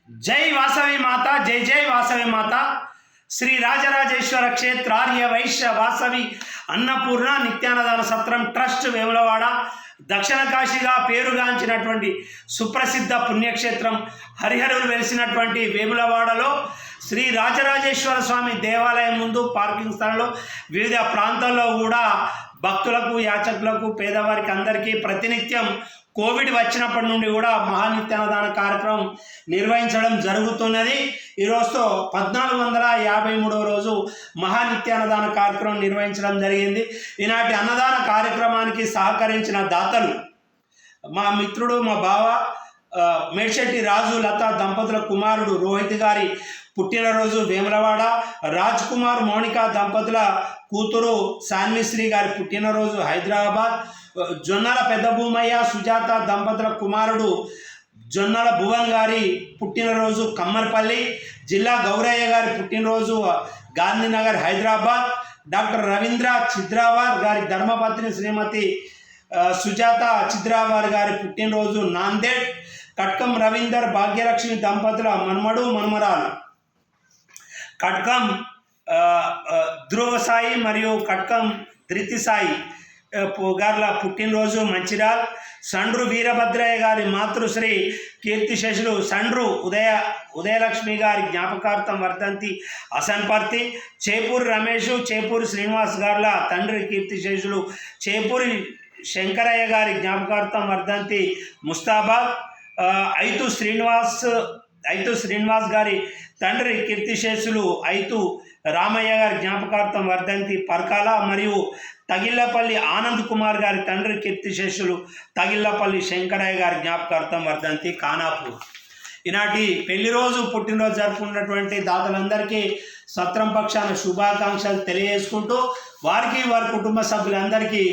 जय वासवी माता, जय जय वासवी माता। श्री राजराजेश्वर क्षेत्रार्य वैश्य वासवी अन्नपूर्ణ నిత్యాన్నదాన సత్రం ట్రస్ట్ వేములవాడ దక్షిణ కాశీగా పేరుగాంచినటువంటి సుప్రసిద్ధ పుణ్యక్షేత్రం హరిహరులు వెలిసినటువంటి వేములవాడలో శ్రీ రాజరాజేశ్వర స్వామి దేవాలయం ముందు పార్కింగ్ స్థలంలో వివిధ ప్రాంతాల్లో కూడా భక్తులకు యాచకులకు పేదవారికి అందరికీ ప్రతినిత్యం కోవిడ్ వచ్చినప్పటి నుండి కూడా మహానిత్యాన్నదాన కార్యక్రమం నిర్వహించడం జరుగుతున్నది. ఈరోజుతో 1453వ రోజు మహానిత్యాన్నదాన కార్యక్రమం నిర్వహించడం జరిగింది. ఈనాటి అన్నదాన కార్యక్రమానికి సహకరించిన దాతలు మా మిత్రుడు మా బావ మేడ్శెట్టి రాజు లత దంపతుల కుమారుడు రోహిత్ గారి పుట్టినరోజు వేములవాడ, రాజ్ కుమార్ మౌనిక దంపతుల కూతురు సాన్విశ్రీ గారి పుట్టినరోజు హైదరాబాద్, జొన్నల పెద్ద భూమయ్య సుజాత దంపతుల కుమారుడు జొన్నల భువన్ గారి పుట్టినరోజు కమ్మర్పల్లి, జిల్లా గౌరయ్య గారి పుట్టినరోజు గాంధీనగర్ హైదరాబాద్, డాక్టర్ రవీంద్ర చిద్రావార్ గారి ధర్మపత్ని శ్రీమతి సుజాత చిద్రావార్ గారి పుట్టినరోజు నాందేడ్, కట్కం రవీందర్ భాగ్యలక్ష్మి దంపతుల మన్మడు మన్మరాలు, కట్కం ధ్రువసాయి మరియు కట్కం ధృతిసాయి గార్ల పుట్టినరోజు మంచిర్యాల్, సండ్రు వీరభద్రయ్య గారి మాతృశ్రీ కీర్తిశేషులు సండ్రు ఉదయలక్ష్మి గారి జ్ఞాపకార్థం వర్ధంతి అసన్పర్తి, చేపూరి రమేష్ చేపూరి శ్రీనివాస్ గార్ల తండ్రి కీర్తిశేషులు చేపూరి శంకరయ్య గారి జ్ఞాపకార్థం వర్ధంతి ముస్తాబాద్, ఐతు శ్రీనివాస్ గారి తండ్రి కీర్తిశేషులు ఐతు రామయ్య గారి జ్ఞాపకార్థం వర్ధంతి పర్కాల మరియు తగిళ్లపల్లి ఆనంద్ కుమార్ గారి తండ్రి కీర్తిశేషులు తగిళ్లపల్లి శంకరయ్య గారి జ్ఞాపకార్థం వర్ధంతి ఖానాపూర్. ఈనాటి పెళ్లి రోజు పుట్టినరోజు జరుపుకున్నటువంటి దాతలందరికీ సత్రం పక్షాన శుభాకాంక్షలు తెలియజేసుకుంటూ వారికి వారి కుటుంబ సభ్యులందరికీ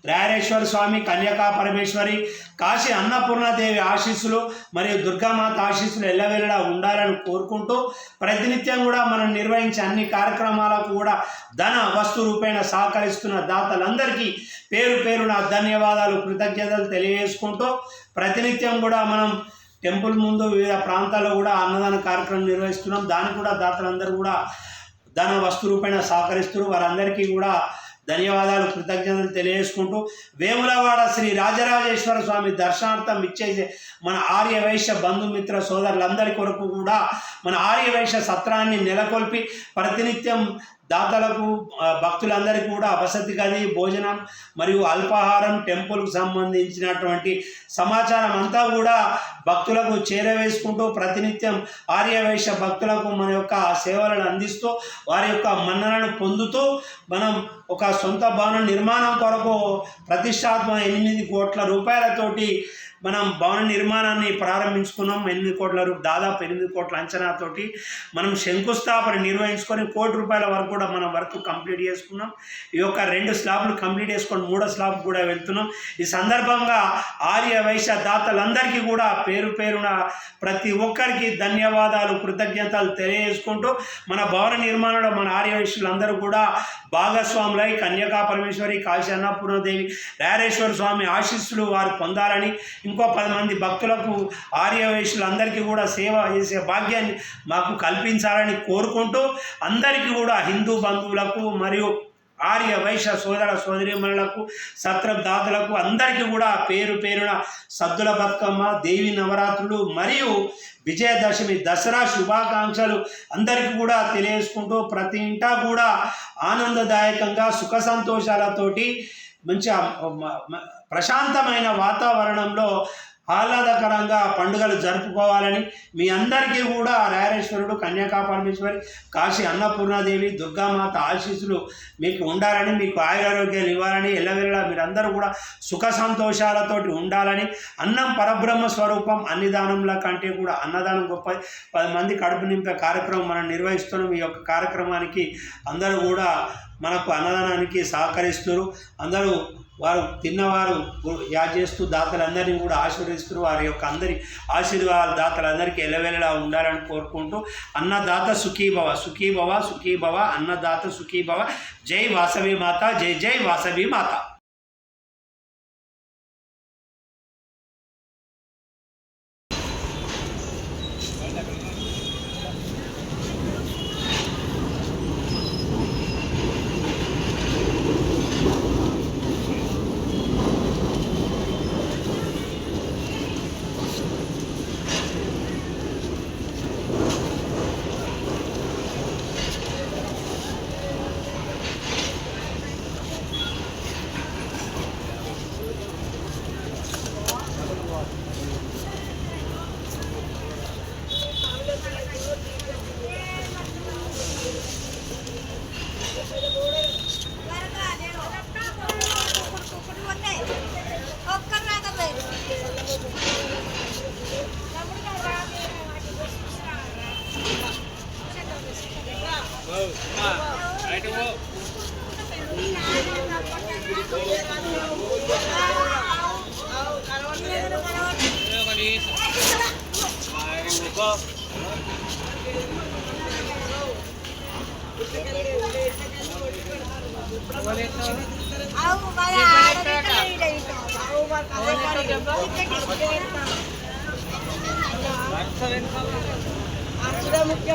రాయరేశ్వర స్వామి, కన్యకా పరమేశ్వరి, కాశీ అన్నపూర్ణాదేవి ఆశీస్సులు మరియు దుర్గామాత ఆశీస్సులు ఎల్లవేళలా ఉండాలని కోరుకుంటూ ప్రతినిత్యం కూడా మనం నిర్వహించే అన్ని కార్యక్రమాలకు కూడా ధన వస్తు రూపేణ సహకరిస్తున్న దాతలందరికీ పేరు పేరున ధన్యవాదాలు కృతజ్ఞతలు తెలియజేసుకుంటూ ప్రతినిత్యం కూడా మనం టెంపుల్ ముందు వివిధ ప్రాంతాల్లో కూడా అన్నదాన కార్యక్రమం నిర్వహిస్తున్నాం. దానికి కూడా దాతలందరూ కూడా ధన వస్తు రూపేణ సహకరిస్తున్నారు. వారందరికీ కూడా ధన్యవాదాలు కృతజ్ఞతలు తెలియజేసుకుంటూ వేములవాడ శ్రీ రాజరాజేశ్వర స్వామి దర్శనార్థం ఇచ్చేసే మన ఆర్యవైశ్య బంధుమిత్ర సోదరులందరి కొరకు కూడా మన ఆర్యవైశ్య సత్రాన్ని నెలకొల్పి ప్రతినిత్యం దాతలకు భక్తులందరికీ కూడా వసతి గది, భోజనం మరియు అల్పాహారం, టెంపుల్కు సంబంధించినటువంటి సమాచారం అంతా కూడా భక్తులకు చేరవేసుకుంటూ ప్రతినిత్యం ఆర్యవైశ్య భక్తులకు మన యొక్క సేవలను అందిస్తూ వారి యొక్క మన్ననను పొందుతూ మనం ఒక సొంత భవన నిర్మాణం కొరకు ప్రతిష్టాత్మక 8 కోట్ల రూపాయలతోటి మనం భవన నిర్మాణాన్ని ప్రారంభించుకున్నాం. 8 కోట్ల దాదాపు 8 కోట్ల అంచనాతోటి మనం శంకుస్థాపన నిర్వహించుకొని 1 కోటి రూపాయల వరకు కూడా మనం వర్క్ కంప్లీట్ చేసుకున్నాం. ఈ యొక్క 2 స్లాబ్లు కంప్లీట్ చేసుకొని 3వ స్లాబ్ కూడా వెళ్తున్నాం. ఈ సందర్భంగా ఆర్యవైశ్య దాతలందరికీ కూడా పేరు పేరున ప్రతి ఒక్కరికి ధన్యవాదాలు కృతజ్ఞతలు తెలియజేసుకుంటూ మన భవన నిర్మాణంలో మన ఆర్యవైశ్యులందరూ కూడా భాగస్వాములై కన్యకా పరమేశ్వరి, కాశీ అన్నపూర్ణాదేవి, రాయరేశ్వర స్వామి ఆశీస్సులు వారు పొందాలని, ఇంకో 10 మంది భక్తులకు ఆర్యవైశ్యులందరికీ కూడా సేవ చేసే భాగ్యాన్ని మాకు కల్పించాలని కోరుకుంటూ అందరికీ కూడా హిందూ బంధువులకు మరియు ఆర్య వైశ్య సోదర సోదరీమణులకు, సత్ర దాతలకు అందరికీ కూడా పేరు పేరున సద్దుల బతుకమ్మ, దేవి నవరాత్రులు మరియు విజయదశమి దసరా శుభాకాంక్షలు అందరికీ కూడా తెలియజేసుకుంటూ ప్రతి ఇంటా కూడా ఆనందదాయకంగా సుఖ సంతోషాలతోటి మంచి ప్రశాంతమైన వాతావరణంలో ఆహ్లాదకరంగా పండుగలు జరుపుకోవాలని మీ అందరికీ కూడా రాయరేశ్వరుడు, కన్యకా పరమేశ్వరి, కాశీ అన్నపూర్ణాదేవి, దుర్గామాత ఆశీస్సులు మీకు ఉండాలని, మీకు ఆయురారోగ్యాలు ఇవ్వాలని, ఎల్లవేళలా మీరందరూ కూడా సుఖ సంతోషాలతోటి ఉండాలని, అన్నం పరబ్రహ్మ స్వరూపం, అన్నదానంల కంటే కూడా అన్నదానం గొప్ప. 10 మంది కడుపు నింపే కార్యక్రమం మనం నిర్వహిస్తున్నాం. ఈ యొక్క కార్యక్రమానికి అందరూ కూడా మనకు అన్నదానానికి సహకరిస్తారు. అందరూ వారు తిన్నవారు యాడ్ చేస్తూ దాతలందరినీ కూడా ఆశీర్వదిస్తారు. వారి యొక్క అందరి ఆశీర్వాదాలు దాతలందరికీ ఎల్లవేళలా ఉండాలని కోరుకుంటూ అన్నదాత సుఖీభవ, సుఖీభవ, సుఖీభవ, అన్నదాత సుఖీభవ. జై వాసవి మాత, జై జై వాసవి మాత. Gracias. मुख्य